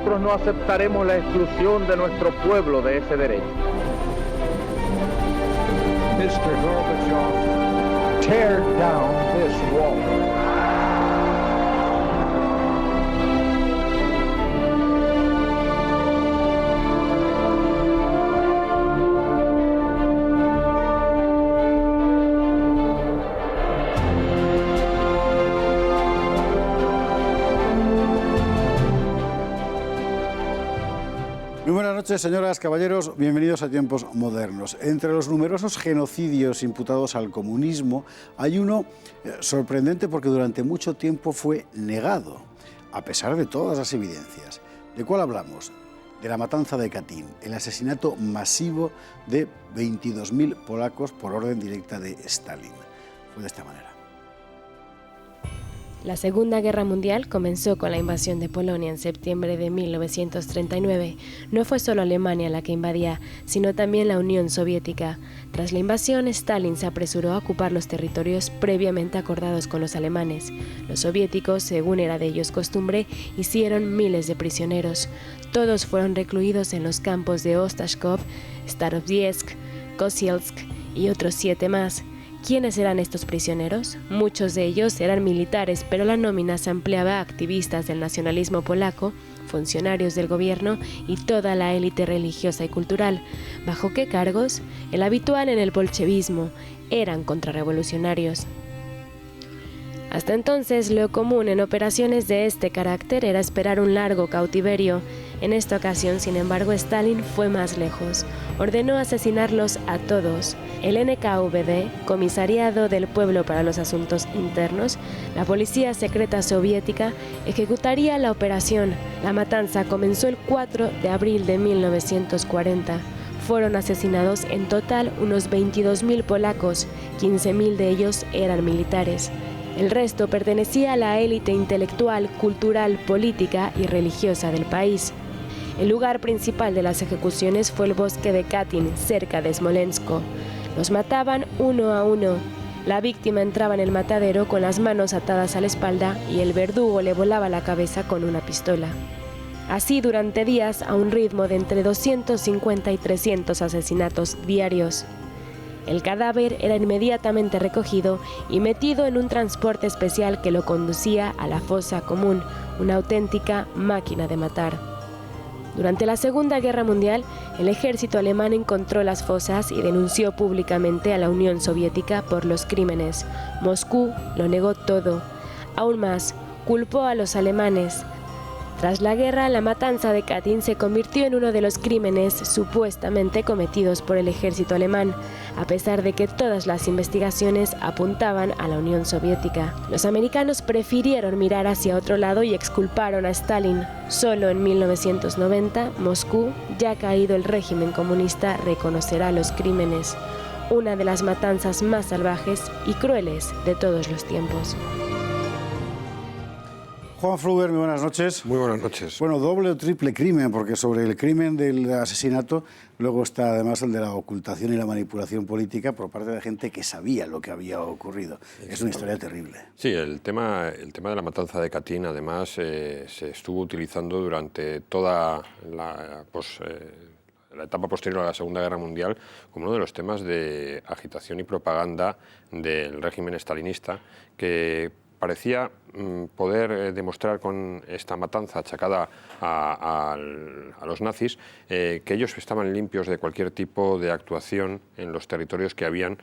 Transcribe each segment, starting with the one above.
nosotros no aceptaremos la exclusión de nuestro pueblo de ese derecho. Mr. Gorbachev, tear down this wall. Muy buenas noches, señoras, caballeros, bienvenidos a Tiempos Modernos. Entre los numerosos genocidios imputados al comunismo hay uno sorprendente porque durante mucho tiempo fue negado, a pesar de todas las evidencias. ¿De cuál hablamos? De la matanza de Katyn, el asesinato masivo de 22.000 polacos por orden directa de Stalin. Fue de esta manera. La Segunda Guerra Mundial comenzó con la invasión de Polonia en septiembre de 1939. No fue solo Alemania la que invadía, sino también la Unión Soviética. Tras la invasión, Stalin se apresuró a ocupar los territorios previamente acordados con los alemanes. Los soviéticos, según era de ellos costumbre, hicieron miles de prisioneros. Todos fueron recluidos en los campos de Ostashkov, Staroviesk, Kozielsk y otros 7 más. ¿Quiénes eran estos prisioneros? Muchos de ellos eran militares, pero la nómina se ampliaba a activistas del nacionalismo polaco, funcionarios del gobierno y toda la élite religiosa y cultural. ¿Bajo qué cargos? El habitual en el bolchevismo. Eran contrarrevolucionarios. Hasta entonces, lo común en operaciones de este carácter era esperar un largo cautiverio. En esta ocasión, sin embargo, Stalin fue más lejos. Ordenó asesinarlos a todos. El NKVD, Comisariado del Pueblo para los Asuntos Internos, la policía secreta soviética, ejecutaría la operación. La matanza comenzó el 4 de abril de 1940. Fueron asesinados en total unos 22.000 polacos, 15.000 de ellos eran militares. El resto pertenecía a la élite intelectual, cultural, política y religiosa del país. El lugar principal de las ejecuciones fue el bosque de Katyn, cerca de Smolensk. Los mataban uno a uno. La víctima entraba en el matadero con las manos atadas a la espalda y el verdugo le volaba la cabeza con una pistola. Así durante días, a un ritmo de entre 250 y 300 asesinatos diarios. El cadáver era inmediatamente recogido y metido en un transporte especial que lo conducía a la fosa común, una auténtica máquina de matar. Durante la Segunda Guerra Mundial, el ejército alemán encontró las fosas y denunció públicamente a la Unión Soviética por los crímenes. Moscú lo negó todo. Aún más, culpó a los alemanes. Tras la guerra, la matanza de Katyn se convirtió en uno de los crímenes supuestamente cometidos por el ejército alemán, a pesar de que todas las investigaciones apuntaban a la Unión Soviética. Los americanos prefirieron mirar hacia otro lado y exculparon a Stalin. Solo en 1990, Moscú, ya caído el régimen comunista, reconocerá los crímenes, una de las matanzas más salvajes y crueles de todos los tiempos. Juan Fruber, muy buenas noches. Muy buenas noches. Bueno, doble o triple crimen, porque sobre el crimen del asesinato luego está además el de la ocultación y la manipulación política por parte de gente que sabía lo que había ocurrido. Es una historia terrible. Sí, el tema de la matanza de Katyn, además, se estuvo utilizando durante toda la etapa posterior a la Segunda Guerra Mundial como uno de los temas de agitación y propaganda del régimen stalinista, que parecía poder demostrar con esta matanza achacada a los nazis que ellos estaban limpios de cualquier tipo de actuación en los territorios que habían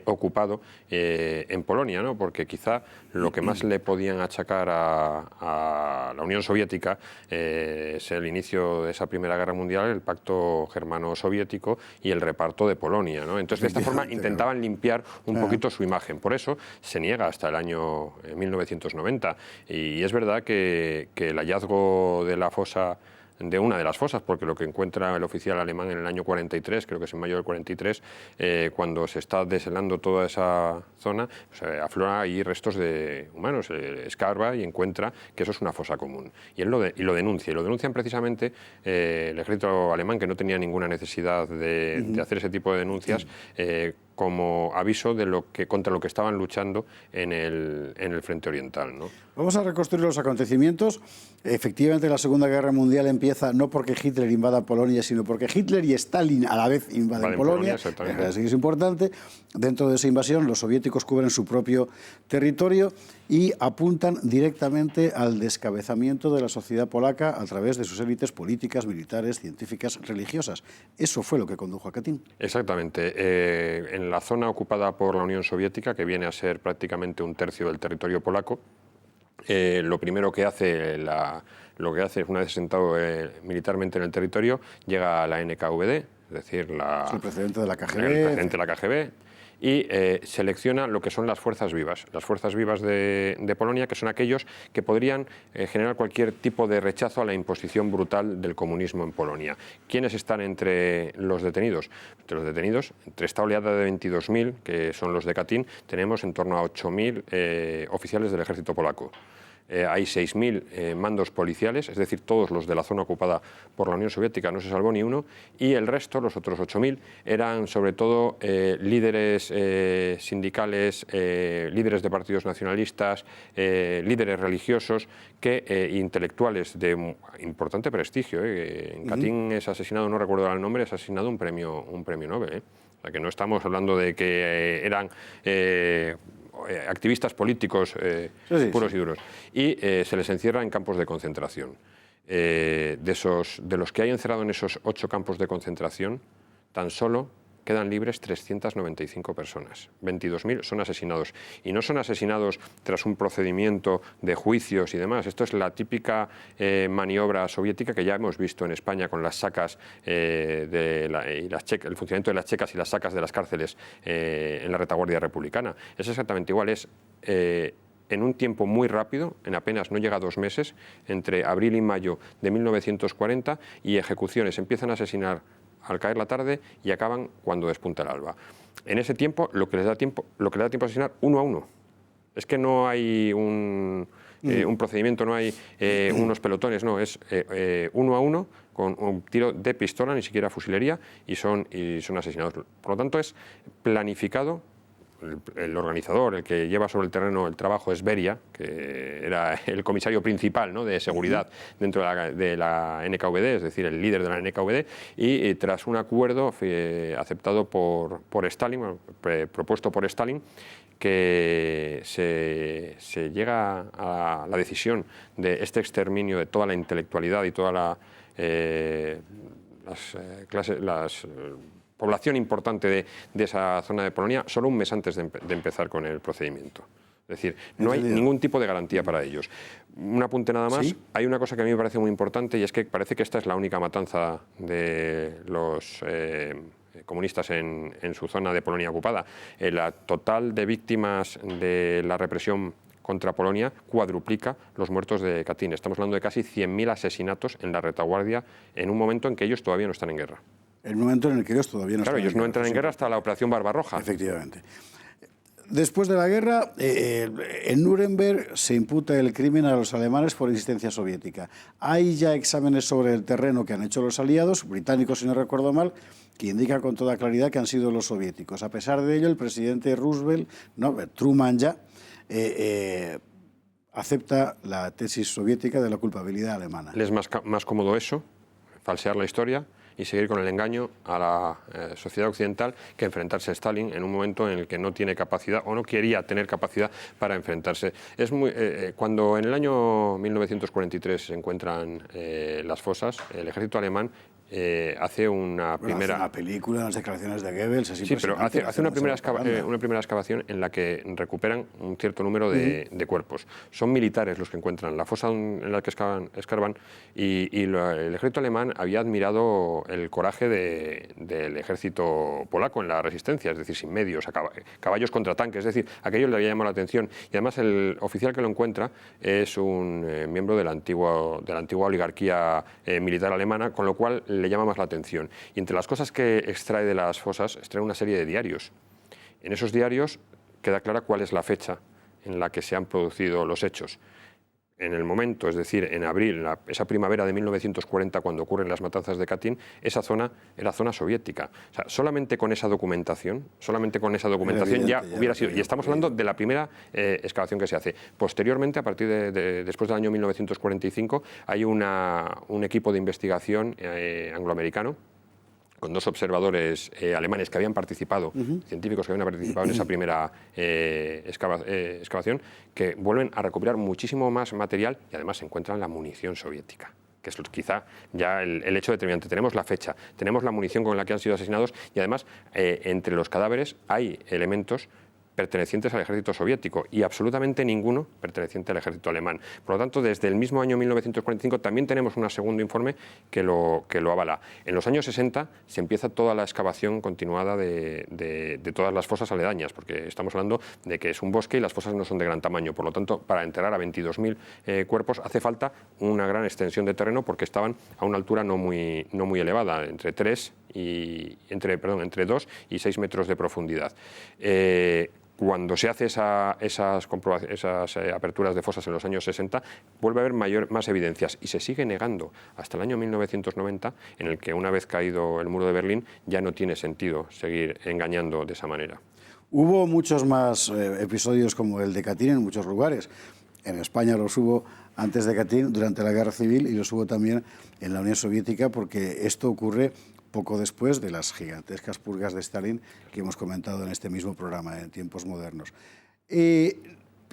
ocupado en Polonia, ¿no? Porque quizá lo que más le podían achacar a la Unión Soviética es el inicio de esa Primera Guerra Mundial, el pacto germano-soviético y el reparto de Polonia, ¿no? Entonces, de esta forma intentaban limpiar un poquito su imagen. Por eso se niega hasta el año 1990. Y es verdad que el hallazgo de la fosa, de una de las fosas, porque lo que encuentra el oficial alemán en el año 43, creo que es en mayo del 43, cuando se está deshelando toda esa zona, pues, aflora ahí restos de humanos, escarba y encuentra que eso es una fosa común. Y él lo denuncia, y lo denuncian precisamente el ejército alemán, que no tenía ninguna necesidad de hacer ese tipo de denuncias, como aviso de contra lo que estaban luchando en el frente oriental, ¿no? Vamos a reconstruir los acontecimientos. Efectivamente, la Segunda Guerra Mundial empieza no porque Hitler invada Polonia, sino porque Hitler y Stalin a la vez invaden Polonia. Así que es importante. Dentro de esa invasión, los soviéticos cubren su propio territorio y apuntan directamente al descabezamiento de la sociedad polaca a través de sus élites políticas, militares, científicas, religiosas. Eso fue lo que condujo a Katyn. Exactamente. En la zona ocupada por la Unión Soviética, que viene a ser prácticamente un tercio del territorio polaco, lo primero que hace es, una vez asentado militarmente en el territorio, llega a la NKVD, es decir, el precedente de la KGB. El precedente de la KGB, y selecciona lo que son las fuerzas vivas. Las fuerzas vivas de Polonia, que son aquellos que podrían generar cualquier tipo de rechazo a la imposición brutal del comunismo en Polonia. ¿Quiénes están entre los detenidos? Entre esta oleada de 22.000, que son los de Katyn, tenemos en torno a 8.000 oficiales del ejército polaco. Hay 6.000 mandos policiales, es decir, todos los de la zona ocupada por la Unión Soviética, no se salvó ni uno, y el resto, los otros 8.000, eran sobre todo líderes sindicales, líderes de partidos nacionalistas, líderes religiosos, intelectuales de importante prestigio. En Katyn es asesinado, no recuerdo el nombre, es asesinado un premio Nobel. O sea, que no estamos hablando de que eran activistas políticos puros y duros, y se les encierra en campos de concentración. De los que hay encerrado en esos 8 campos de concentración, tan solo quedan libres 395 personas. 22.000 son asesinados. Y no son asesinados tras un procedimiento de juicios y demás. Esto es la típica maniobra soviética que ya hemos visto en España con las sacas, el funcionamiento de las checas y las sacas de las cárceles en la retaguardia republicana. Es exactamente igual. Es en un tiempo muy rápido, en apenas no llega a 2 meses, entre abril y mayo de 1940, y ejecuciones. Empiezan a asesinar al caer la tarde y acaban cuando despunta el alba. En ese tiempo, lo que les da tiempo a asesinar uno a uno. Es que no hay un procedimiento, no hay unos pelotones, no, es uno a uno, con un tiro de pistola, ni siquiera fusilería, y son asesinados. Por lo tanto, es planificado. El organizador, el que lleva sobre el terreno el trabajo, es Beria, que era el comisario principal, ¿no?, de seguridad dentro de la NKVD, es decir, el líder de la NKVD, y tras un acuerdo aceptado por Stalin, propuesto por Stalin, que se llega a la decisión de este exterminio de toda la intelectualidad y toda la población importante de esa zona de Polonia, solo un mes antes de empezar con el procedimiento. Es decir, no hay ningún tipo de garantía para ellos. Un apunte nada más. ¿Sí? Hay una cosa que a mí me parece muy importante, y es que parece que esta es la única matanza de los comunistas en su zona de Polonia ocupada. La total de víctimas de la represión contra Polonia cuadruplica los muertos de Katyn. Estamos hablando de casi 100.000 asesinatos en la retaguardia en un momento en que ellos todavía no están en guerra. El momento en el que ellos todavía no están en guerra. Claro, ellos no entran en guerra hasta la Operación Barbarroja. Efectivamente. Después de la guerra, en Nuremberg se imputa el crimen a los alemanes por insistencia soviética. Hay ya exámenes sobre el terreno que han hecho los aliados, británicos si no recuerdo mal, que indican con toda claridad que han sido los soviéticos. A pesar de ello, el presidente Truman ya, acepta la tesis soviética de la culpabilidad alemana. ¿Les es más cómodo eso, falsear la historia y seguir con el engaño a la sociedad occidental, que enfrentarse a Stalin en un momento en el que no tiene capacidad o no quería tener capacidad para enfrentarse? Cuando en el año 1943 se encuentran las fosas, el ejército alemán hace una primera... Hace una película, las declaraciones de Goebbels... Sí, pero hace una primera excavación en la que recuperan un cierto número de cuerpos. Son militares los que encuentran la fosa en la que escarban, y el ejército alemán había admirado el coraje del ejército polaco en la resistencia, es decir, sin medios, caballos contra tanques, es decir, aquello le había llamado la atención. Y además el oficial que lo encuentra es un miembro de la antigua oligarquía militar alemana, con lo cual le llama más la atención. Y entre las cosas que extrae de las fosas, extrae una serie de diarios. En esos diarios queda clara cuál es la fecha en la que se han producido los hechos. en el momento, es decir, en abril, esa primavera de 1940, cuando ocurren las matanzas de Katyn, esa zona era zona soviética. O sea, solamente con esa documentación ya hubiera sido. Y estamos hablando de la primera excavación que se hace. Posteriormente, a partir después del año 1945, hay un equipo de investigación angloamericano, con 2 observadores alemanes que habían participado, científicos que habían participado en esa primera excavación, que vuelven a recopilar muchísimo más material y además se encuentran la munición soviética, que es quizá ya el hecho determinante. Tenemos la fecha, tenemos la munición con la que han sido asesinados y además entre los cadáveres hay elementos pertenecientes al ejército soviético y absolutamente ninguno perteneciente al ejército alemán. Por lo tanto, desde el mismo año 1945 también tenemos un segundo informe que lo avala. En los años 60 se empieza toda la excavación continuada de todas las fosas aledañas, porque estamos hablando de que es un bosque y las fosas no son de gran tamaño. Por lo tanto, para enterrar a 22.000 cuerpos hace falta una gran extensión de terreno porque estaban a una altura no muy elevada, entre 2 y 6 metros de profundidad. Cuando se hace esas aperturas de fosas en los años 60, vuelve a haber más evidencias y se sigue negando hasta el año 1990, en el que una vez caído el muro de Berlín ya no tiene sentido seguir engañando de esa manera. Hubo muchos más episodios como el de Katyn en muchos lugares. En España los hubo antes de Katyn, durante la Guerra Civil, y los hubo también en la Unión Soviética, porque esto ocurre poco después de las gigantescas purgas de Stalin que hemos comentado en este mismo programa, en Tiempos Modernos.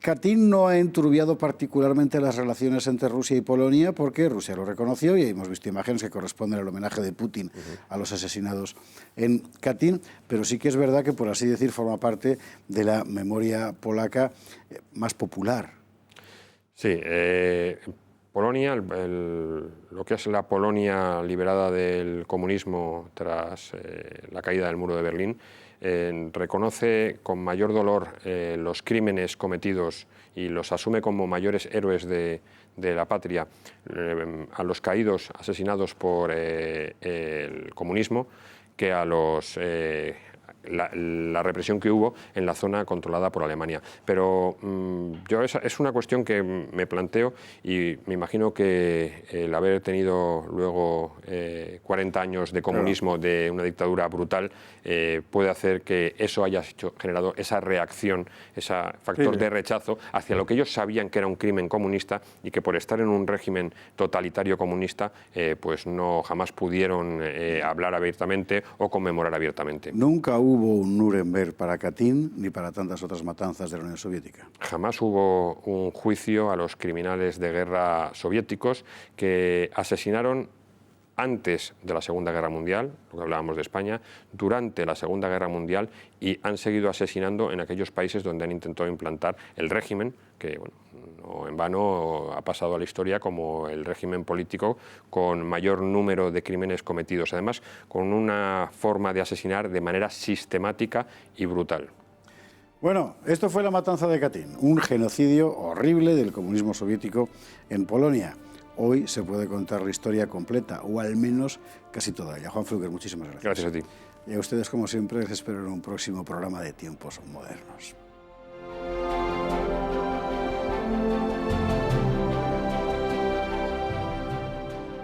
Katyn no ha enturbiado particularmente las relaciones entre Rusia y Polonia porque Rusia lo reconoció y hemos visto imágenes que corresponden al homenaje de Putin a los asesinados en Katyn, pero sí que es verdad que, por así decir, forma parte de la memoria polaca más popular. Sí, Polonia, lo que es la Polonia liberada del comunismo tras la caída del muro de Berlín, reconoce con mayor dolor los crímenes cometidos y los asume como mayores héroes de la patria a los caídos asesinados por el comunismo que a la represión que hubo en la zona controlada por Alemania. Pero es una cuestión que me planteo y me imagino que el haber tenido luego 40 años de comunismo, de una dictadura brutal, puede hacer que eso haya generado esa reacción, ese factor de rechazo hacia lo que ellos sabían que era un crimen comunista y que por estar en un régimen totalitario comunista pues no jamás pudieron hablar abiertamente o conmemorar abiertamente. Nunca hubo un Nuremberg para Katyn ni para tantas otras matanzas de la Unión Soviética. Jamás hubo un juicio a los criminales de guerra soviéticos que asesinaron antes de la Segunda Guerra Mundial, lo que hablábamos de España, durante la Segunda Guerra Mundial y han seguido asesinando en aquellos países donde han intentado implantar el régimen, que bueno, no en vano ha pasado a la historia como el régimen político con mayor número de crímenes cometidos, además con una forma de asesinar de manera sistemática y brutal. Bueno, esto fue la matanza de Katyn, un genocidio horrible del comunismo soviético en Polonia. Hoy se puede contar la historia completa, o al menos casi toda ella. Juan Fluker, muchísimas gracias. Gracias a ti. Y a ustedes, como siempre, les espero en un próximo programa de Tiempos Modernos.